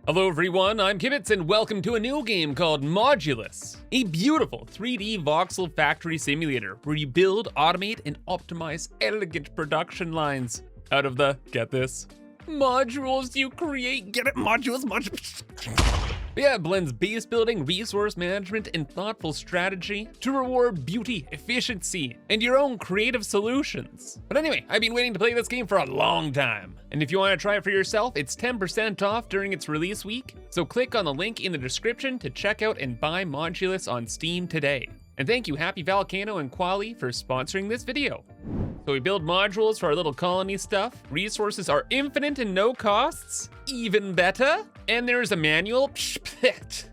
Hello everyone, I'm Kibitz and welcome to a new game called Modulus, a beautiful 3D voxel factory simulator where you build, automate, and optimize elegant production lines out of the, get this, modules you create. Get it? Modules. Yeah, it blends base building, resource management, and thoughtful strategy to reward beauty, efficiency, and your own creative solutions. But anyway, I've been waiting to play this game for a long time. And if you want to try it for yourself, it's 10% off during its release week. So click on the link in the description to check out and buy Modulus on Steam today. And thank you Happy Volcano and Quali for sponsoring this video. So we build modules for our little colony stuff. Resources are infinite and no costs. Even better. And there's a manual.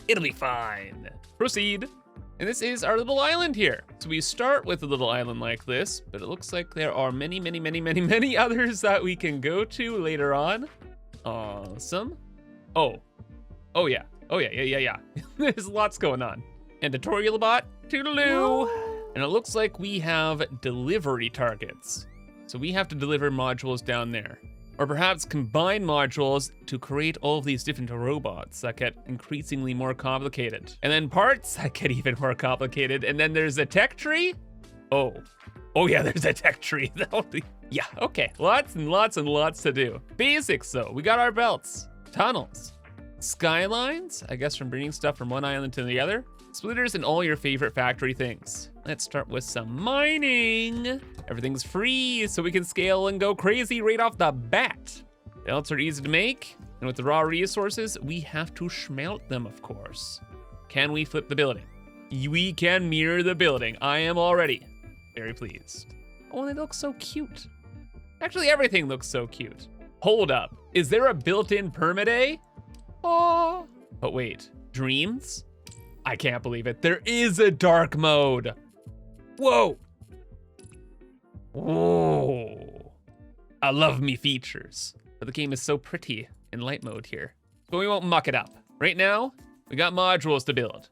It'll be fine. Proceed. And this is our little island here. So we start with a little island like this, but it looks like there are many others that we can go to later on. Awesome. Oh yeah. There's lots going on. And tutorial bot, toodaloo. And it looks like we have delivery targets. So we have to deliver modules down there. Or perhaps combine modules to create all of these different robots that get increasingly more complicated. And then parts that get even more complicated. And then there's a tech tree. Oh yeah, there's a tech tree. Yeah, okay, lots and lots to do. Basics though, we got our belts, tunnels, skylines, I guess from bringing stuff from one island to the other, splitters, and all your favorite factory things. Let's start with some mining. Everything's free, so we can scale and go crazy right off the bat. Belts are easy to make, and with the raw resources, we have to smelt them, of course. Can we flip the building? We can mirror the building. I am already very pleased. Oh, and it looks so cute. Actually, everything looks so cute. Hold up, is there a built-in permaday? Oh, but wait, dreams? I can't believe it. There is a dark mode. Whoa. Whoa. I love me features. But the game is so pretty in light mode here. But we won't muck it up. Right now, we got modules to build.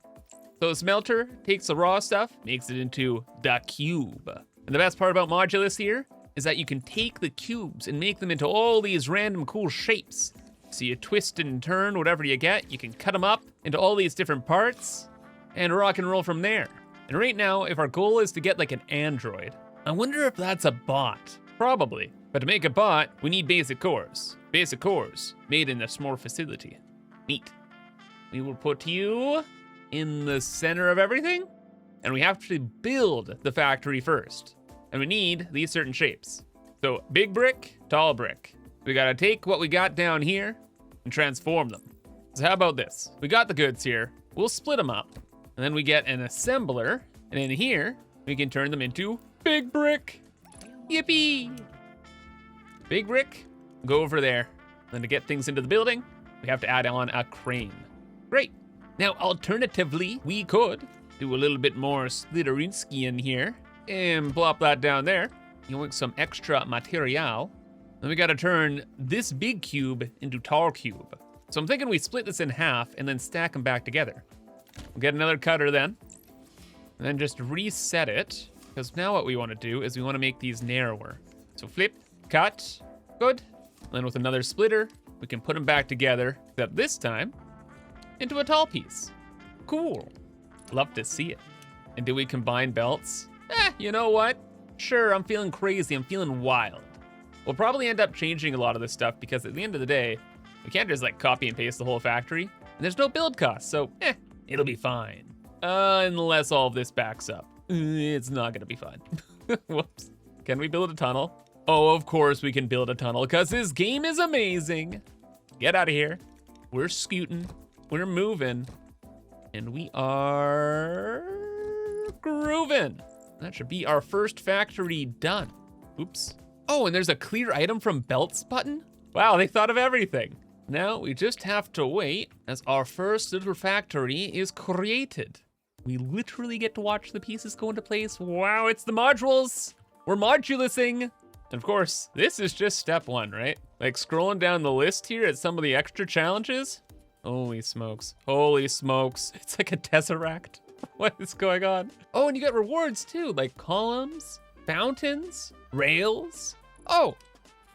So the smelter takes the raw stuff, makes it into the cube. And the best part about Modulus here is that you can take the cubes and make them into all these random cool shapes. So you twist and turn whatever you get, you can cut them up into all these different parts and rock and roll from there. And right now, if our goal is to get like an android, I wonder if that's a bot. Probably. But to make a bot, we need basic cores. Basic cores made in a small facility. Neat. We will put you in the center of everything, and we have to build the factory first. And we need these certain shapes. So big brick, tall brick. We gotta take what we got down here and transform them. So how about this? We got the goods here. We'll split them up. And then we get an assembler. And in here, we can turn them into big brick. Yippee! Big brick, go over there. And then to get things into the building, we have to add on a crane. Great. Now, alternatively, we could do a little bit more splitterinski in here and plop that down there. You want some extra material. Then we gotta turn this big cube into tall cube. So I'm thinking we split this in half and then stack them back together. We'll get another cutter then, and then just reset it, because now what we wanna do is we wanna make these narrower. So flip, cut, good. And then with another splitter, we can put them back together, except this time, into a tall piece. Cool, love to see it. And do we combine belts? You know what? Sure, I'm feeling crazy, I'm feeling wild. We'll probably end up changing a lot of this stuff because at the end of the day, we can't just like copy and paste the whole factory. And there's no build cost, so it'll be fine. Unless all of this backs up. It's not gonna be fun. Whoops. Can we build a tunnel? Oh, of course we can build a tunnel because this game is amazing. Get out of here. We're scooting, we're moving, and we are grooving. That should be our first factory done. Oops. Oh, and there's a clear item from belts button? Wow, they thought of everything. Now we just have to wait as our first little factory is created. We literally get to watch the pieces go into place. Wow, it's the modules. We're modulusing. And of course, this is just step one, right? Like scrolling down the list here at some of the extra challenges. Holy smokes, holy smokes. It's like a tesseract. What is going on? Oh, and you get rewards too, like columns, fountains, rails. Oh,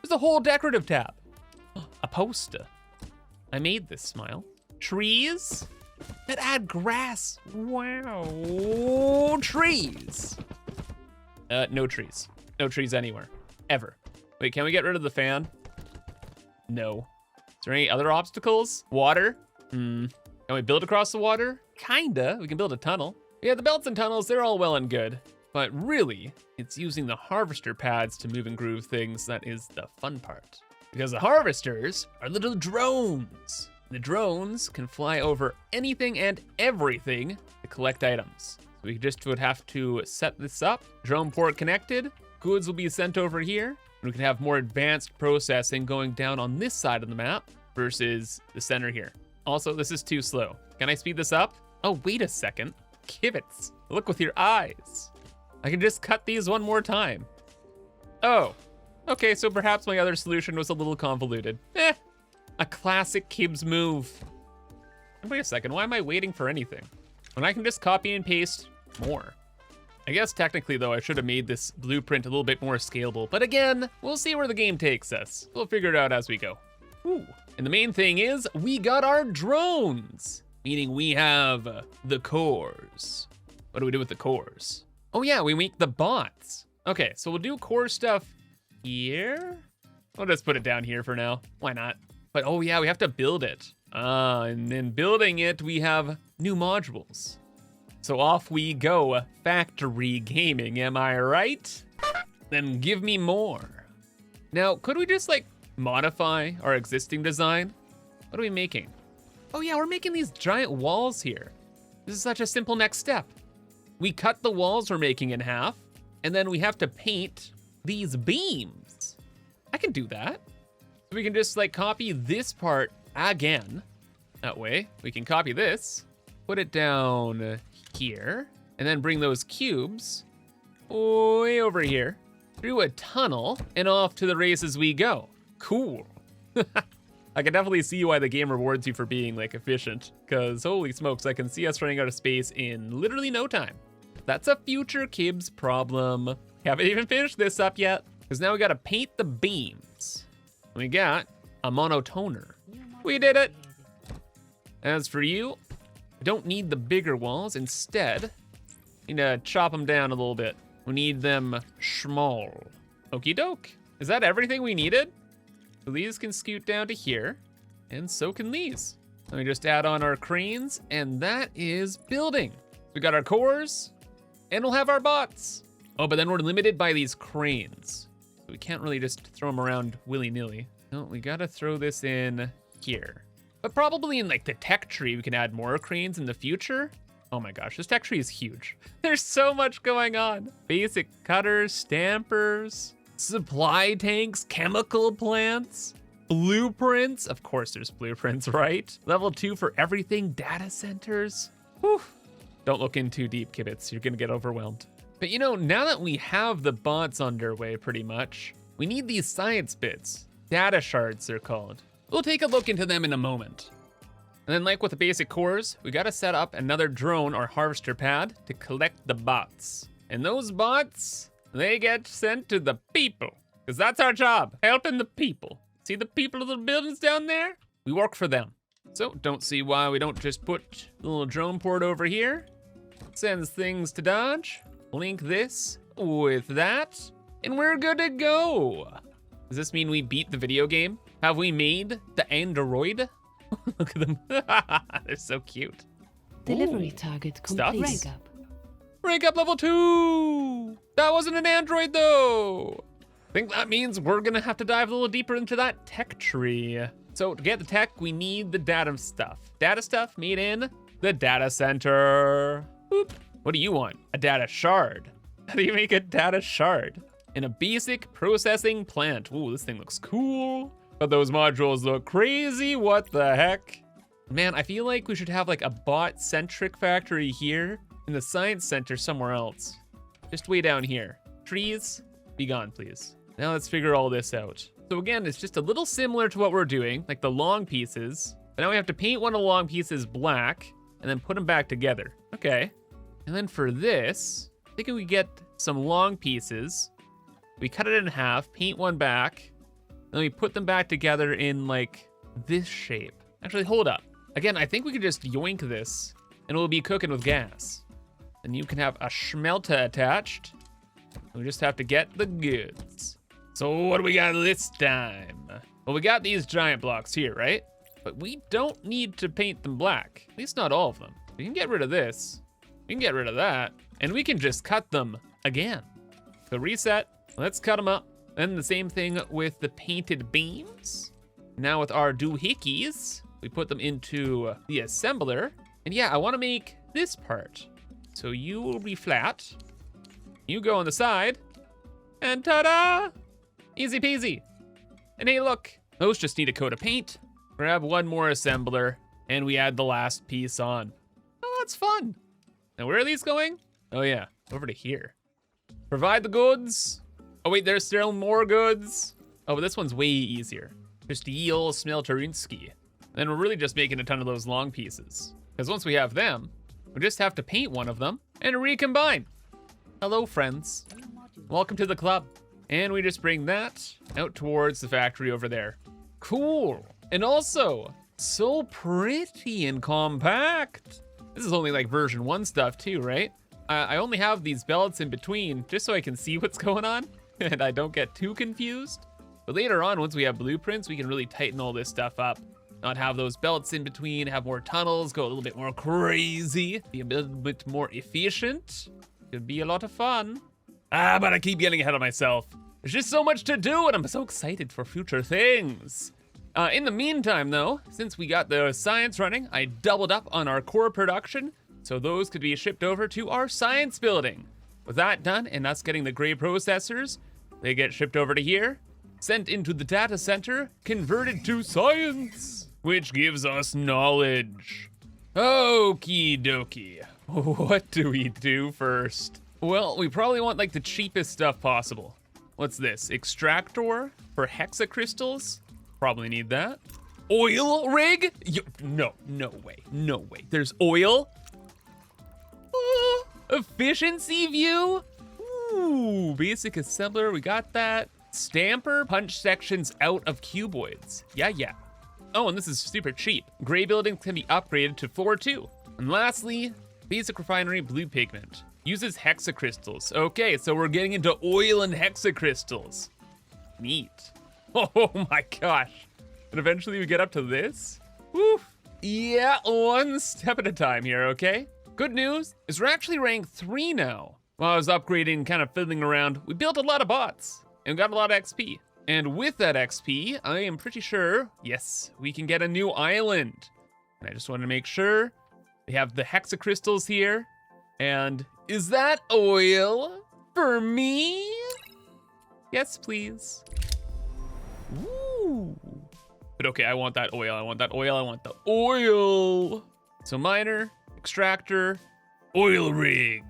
there's a whole decorative tab. A poster. I made this smile. Trees that add grass. Wow, trees. No trees. No trees anywhere, ever. Wait, can we get rid of the fan? No. Is there any other obstacles? Water? Can we build across the water? Kinda, we can build a tunnel. Yeah, the belts and tunnels, they're all well and good. But really, it's using the harvester pads to move and groove things that is the fun part. Because the harvesters are little drones. The drones can fly over anything and everything to collect items. So we just would have to set this up, drone port connected, goods will be sent over here, and we can have more advanced processing going down on this side of the map versus the center here. Also, this is too slow. Can I speed this up? Oh, wait a second. Kibitz, look with your eyes. I can just cut these one more time. Oh, okay, so perhaps my other solution was a little convoluted. A classic Kibs move. Wait a second, why am I waiting for anything? When I can just copy and paste more. I guess technically though, I should have made this blueprint a little bit more scalable, but again, we'll see where the game takes us. We'll figure it out as we go. Ooh. And the main thing is, we got our drones, meaning we have the cores. What do we do with the cores? Oh yeah, we make the bots. Okay, so we'll do core stuff here. I'll just put it down here for now. Why not? But oh yeah, we have to build it. And then building it, we have new modules. So off we go, factory gaming, am I right? Then give me more. Now, could we just like modify our existing design? What are we making? Oh yeah, we're making these giant walls here. This is such a simple next step. We cut the walls we're making in half, and then we have to paint these beams. I can do that. So we can just like copy this part again. That way, we can copy this, put it down here, and then bring those cubes way over here, through a tunnel, and off to the races we go. Cool. I can definitely see why the game rewards you for being like efficient, because holy smokes, I can see us running out of space in literally no time. That's a future Kibs problem. Haven't even finished this up yet, because now we gotta paint the beams. We got a monotoner. We did it. As for you, we don't need the bigger walls. Instead, we need to chop them down a little bit. We need them small. Okie doke. Is that everything we needed? So these can scoot down to here, and so can these. Let me just add on our cranes, and that is building. We got our cores, and we'll have our bots. Oh, but then we're limited by these cranes. We can't really just throw them around willy-nilly. No, we gotta throw this in here. But probably in like the tech tree, we can add more cranes in the future. Oh my gosh, this tech tree is huge. There's so much going on. Basic cutters, stampers, supply tanks, chemical plants, blueprints. Of course there's blueprints, right? Level 2 for everything, data centers. Whew. Don't look in too deep, Kibitz. You're gonna get overwhelmed. But you know, now that we have the bots underway pretty much, we need these science bits. Data shards, they're called. We'll take a look into them in a moment. And then like with the basic cores, we gotta set up another drone or harvester pad to collect the bots. And those bots, they get sent to the people, because that's our job, helping the people. See the people of the buildings down there? We work for them. So don't see why we don't just put the little drone port over here. Sends things to Dodge. Link this with that, and we're good to go. Does this mean we beat the video game? Have we made the android? Look at them. They're so cute. Delivery target complete. Rank up. Rank up level 2. That wasn't an android though. I think that means we're gonna have to dive a little deeper into that tech tree. So to get the tech, we need the data stuff. Data stuff made in the data center. Boop. What do you want? A data shard. How do you make a data shard? In a basic processing plant. Ooh, this thing looks cool. But those modules look crazy, what the heck? Man, I feel like we should have like a bot-centric factory here and the science center somewhere else. Just way down here. Trees, be gone, please. Now let's figure all this out. So again, it's just a little similar to what we're doing, like the long pieces. But now we have to paint one of the long pieces black and then put them back together. Okay. And then for this, I think we get some long pieces. We cut it in half, paint one back, and then we put them back together in like this shape. Actually, hold up. Again, I think we could just yoink this and we'll be cooking with gas. And you can have a schmelter attached. We just have to get the goods. So what do we got this time? Well, we got these giant blocks here, right? But we don't need to paint them black. At least not all of them. We can get rid of this. We can get rid of that. And we can just cut them again. So reset, let's cut them up. Then the same thing with the painted beams. Now with our doohickeys, we put them into the assembler. And yeah, I wanna make this part. So you will be flat. You go on the side. And ta-da! Easy peasy. And hey, look, those just need a coat of paint. Grab one more assembler, and we add the last piece on. Oh, that's fun. Now, where are these going? Oh yeah, over to here. Provide the goods. Oh wait, there's still more goods. Oh, but this one's way easier. Just Yeel Smelterinski. Then we're really just making a ton of those long pieces. Because once we have them, we just have to paint one of them and recombine. Hello, friends. Welcome to the club. And we just bring that out towards the factory over there. Cool. And also, so pretty and compact. This is only like version 1 stuff too, right? I only have these belts in between just so I can see what's going on and I don't get too confused. But later on, once we have blueprints, we can really tighten all this stuff up. Not have those belts in between, have more tunnels, go a little bit more crazy, be a little bit more efficient. Could be a lot of fun. But I keep getting ahead of myself. There's just so much to do and I'm so excited for future things. In the meantime though, since we got the science running, I doubled up on our core production, so those could be shipped over to our science building. With that done and us getting the gray processors, they get shipped over to here, sent into the data center, converted to science, which gives us knowledge. Okie dokie. What do we do first? Well, we probably want like the cheapest stuff possible. What's this? Extractor for hexacrystals? Probably need that. Oil rig? No way. There's oil? Efficiency view? Ooh, basic assembler, we got that. Stamper, punch sections out of cuboids. Yeah. Oh, and this is super cheap. Gray buildings can be upgraded to 4-2. And lastly, basic refinery blue pigment. Uses hexacrystals. Okay, so we're getting into oil and hexacrystals. Neat. Oh my gosh. And eventually we get up to this? Woof. Yeah, one step at a time here, okay? Good news is we're actually rank 3 now. While I was upgrading, kind of fiddling around, we built a lot of bots and got a lot of XP. And with that XP, I am pretty sure, yes, we can get a new island. And I just want to make sure we have the hexacrystals here. And is that oil for me? Yes, please. Ooh. But okay, I want that oil. I want the oil. So miner, extractor, oil rig.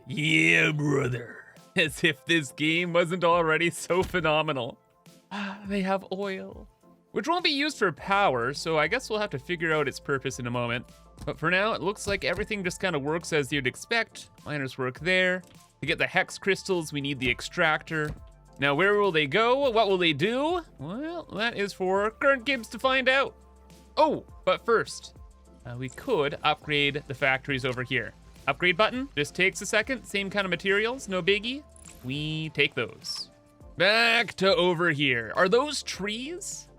Yeah, brother. As if this game wasn't already so phenomenal. They have oil, which won't be used for power, so I guess we'll have to figure out its purpose in a moment. But for now, it looks like everything just kind of works as you'd expect. Miners work there. To get the hex crystals, we need the extractor. Now, where will they go? What will they do? Well, that is for current Kibitz to find out. Oh, but first, we could upgrade the factories over here. Upgrade button, just takes a second. Same kind of materials, no biggie. We take those. Back to over here. Are those trees?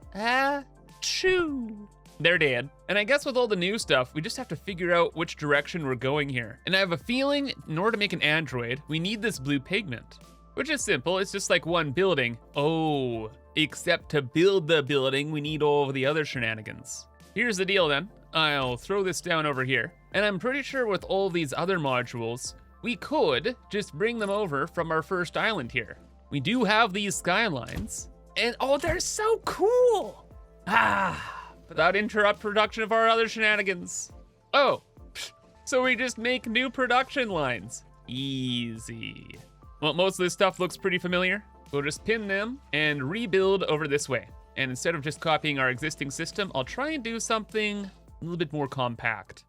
Choo. They're dead. And I guess with all the new stuff, we just have to figure out which direction we're going here. And I have a feeling in order to make an android, we need this blue pigment, which is simple. It's just like one building. Oh, except to build the building, we need all of the other shenanigans. Here's the deal then. I'll throw this down over here. And I'm pretty sure with all these other modules, we could just bring them over from our first island here. We do have these skylines, and oh, they're so cool. Without interrupt production of our other shenanigans. Oh, so we just make new production lines. Easy. Well, most of this stuff looks pretty familiar. We'll just pin them and rebuild over this way. And instead of just copying our existing system, I'll try and do something a little bit more compact.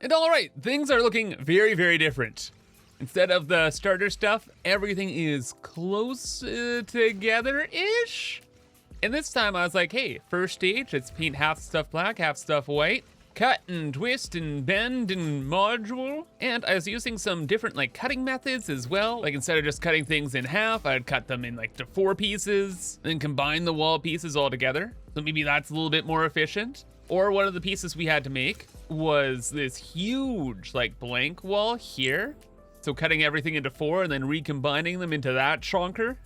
And all right, things are looking very, very different. Instead of the starter stuff, everything is close together-ish. And this time I was like, hey, first stage, let's paint half stuff black, half stuff white. Cut and twist and bend and module. And I was using some different like cutting methods as well. Like instead of just cutting things in half, I'd cut them in like to 4 pieces, then combine the wall pieces all together. So maybe that's a little bit more efficient. Or one of the pieces we had to make was this huge like blank wall here. So cutting everything into 4 and then recombining them into that chunker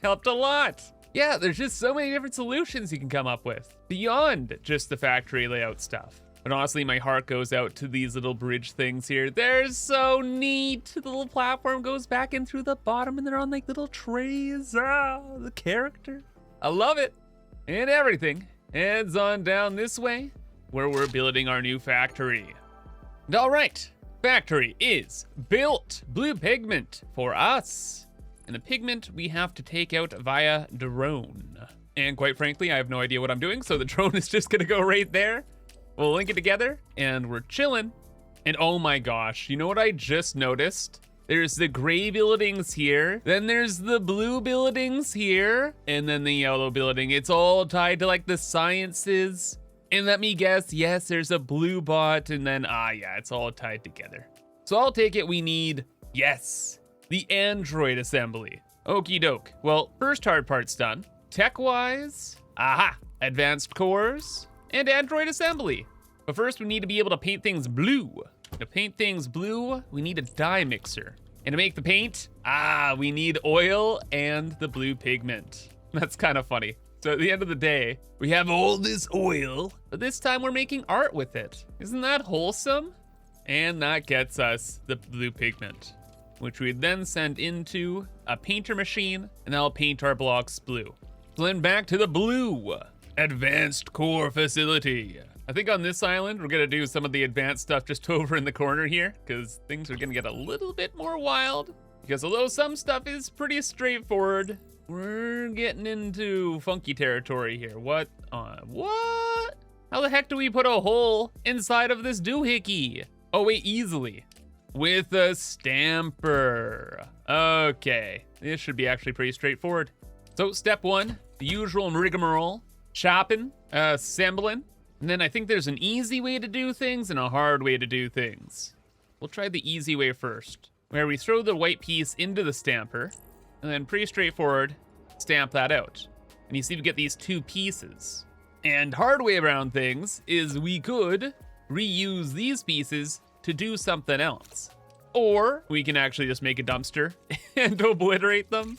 helped a lot. Yeah, there's just so many different solutions you can come up with beyond just the factory layout stuff. But honestly, my heart goes out to these little bridge things here. They're so neat. The little platform goes back in through the bottom and they're on like little trays. Ah, the character. I love it. And everything heads on down this way where we're building our new factory. And all right, factory is built. Blue pigment for us. And the pigment we have to take out via drone. And quite frankly, I have no idea what I'm doing, so the drone is just gonna go right there. We'll link it together and we're chilling. And oh my gosh, you know what I just noticed? There's the gray buildings here, then there's the blue buildings here, and then the yellow building. It's all tied to like the sciences. And let me guess, yes, there's a blue bot, and then, yeah, it's all tied together. So I'll take it we need, yes, the Android assembly. Okie doke. Well, first hard part's done. Tech-wise, advanced cores, and Android assembly. But first we need to be able to paint things blue. To paint things blue, we need a dye mixer. And to make the paint, we need oil and the blue pigment. That's kind of funny. So at the end of the day, we have all this oil, but this time we're making art with it. Isn't that wholesome? And that gets us the blue pigment, which we then send into a painter machine, and that'll paint our blocks blue. So then back to the blue. Advanced core facility. I think on this island, we're gonna do some of the advanced stuff just over in the corner here, because things are gonna get a little bit more wild. Because although some stuff is pretty straightforward, we're getting into funky territory here. What? How the heck do we put a hole inside of this doohickey? Oh wait, easily. With a stamper. Okay, this should be actually pretty straightforward. So step 1, the usual rigmarole. Chopping, assembling, and then I think there's an easy way to do things and a hard way to do things. We'll try the easy way first, where we throw the white piece into the stamper, and then pretty straightforward, stamp that out. And you see we get these 2 pieces. And hard way around things is we could reuse these pieces to do something else. Or we can actually just make a dumpster and obliterate them.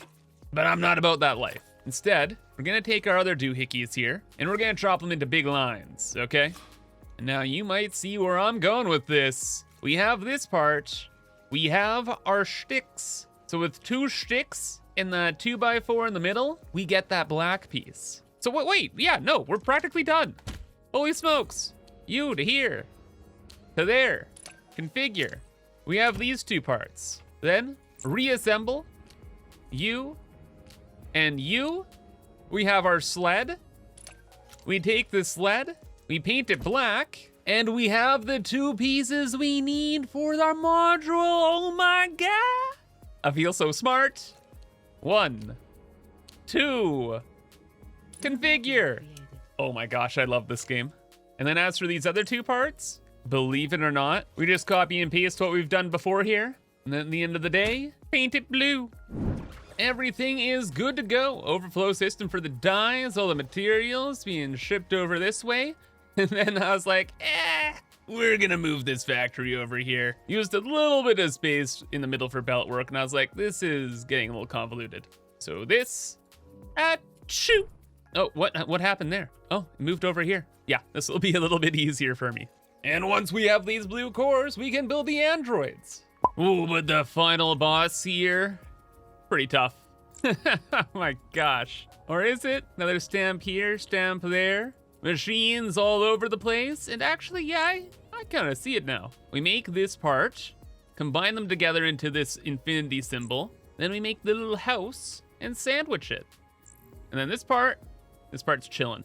But I'm not about that life. Instead, we're gonna take our other doohickeys here, and we're gonna drop them into big lines, okay? And now you might see where I'm going with this. We have this part. We have our sticks. So with 2 sticks in the 2x4 in the middle, we get that black piece. So wait, yeah, no, we're practically done. Holy smokes. You to here, to there, configure. We have these 2 parts. Then reassemble, you, and you. We have our sled. We take the sled, we paint it black, and we have the 2 pieces we need for our module. Oh my God. I feel so smart. 1, 2, configure. Oh my gosh, I love this game. And then as for these other 2 parts, believe it or not, we just copy and paste what we've done before here. And then at the end of the day, paint it blue. Everything is good to go. Overflow system for the dyes, all the materials being shipped over this way. And then I was like, we're gonna move this factory over here. Used a little bit of space in the middle for belt work, and I was like, this is getting a little convoluted. So this, shoot. Oh, what happened there? Oh, it moved over here. Yeah, this will be a little bit easier for me. And once we have these blue cores, we can build the androids. Ooh, but the final boss here, pretty tough. Oh my gosh. Or is it? Another stamp here, stamp there. Machines all over the place. And actually, yeah, I kind of see it now. We make this part, combine them together into this infinity symbol. Then we make the little house and sandwich it. And then this part's chilling.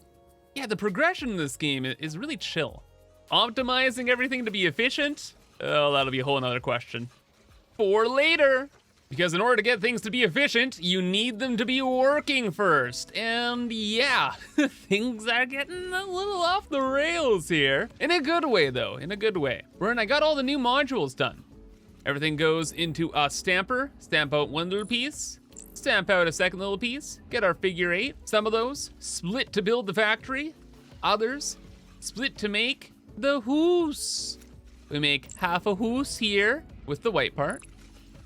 Yeah, the progression in this game is really chill. Optimizing everything to be efficient? Oh, that'll be a whole nother question. For later. Because in order to get things to be efficient, you need them to be working first. And yeah, things are getting a little off the rails here. In a good way though, in a good way. Wherein I got all the new modules done. Everything goes into a stamper, stamp out one little piece, stamp out a second little piece, get our figure 8. Some of those split to build the factory, others split to make the hoose. We make half a hoose here with the white part,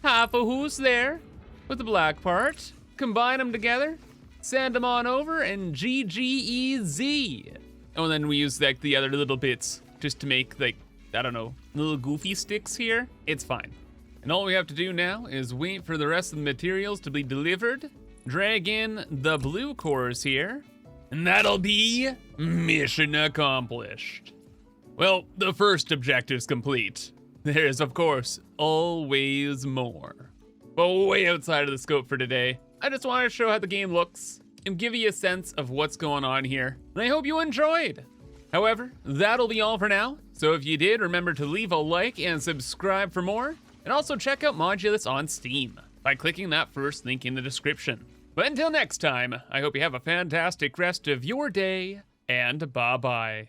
half a hoose there with the black part, combine them together, send them on over, and GGEZ. Oh, and then we use like the other little bits just to make like, I don't know, little goofy sticks here. It's fine. And all we have to do now is wait for the rest of the materials to be delivered, drag in the blue cores here, and that'll be mission accomplished. Well, the first objective's complete. There's, of course, always more. But way outside of the scope for today, I just wanted to show how the game looks and give you a sense of what's going on here. And I hope you enjoyed. However, that'll be all for now. So if you did, remember to leave a like and subscribe for more. And also check out Modulus on Steam by clicking that first link in the description. But until next time, I hope you have a fantastic rest of your day, and bye-bye.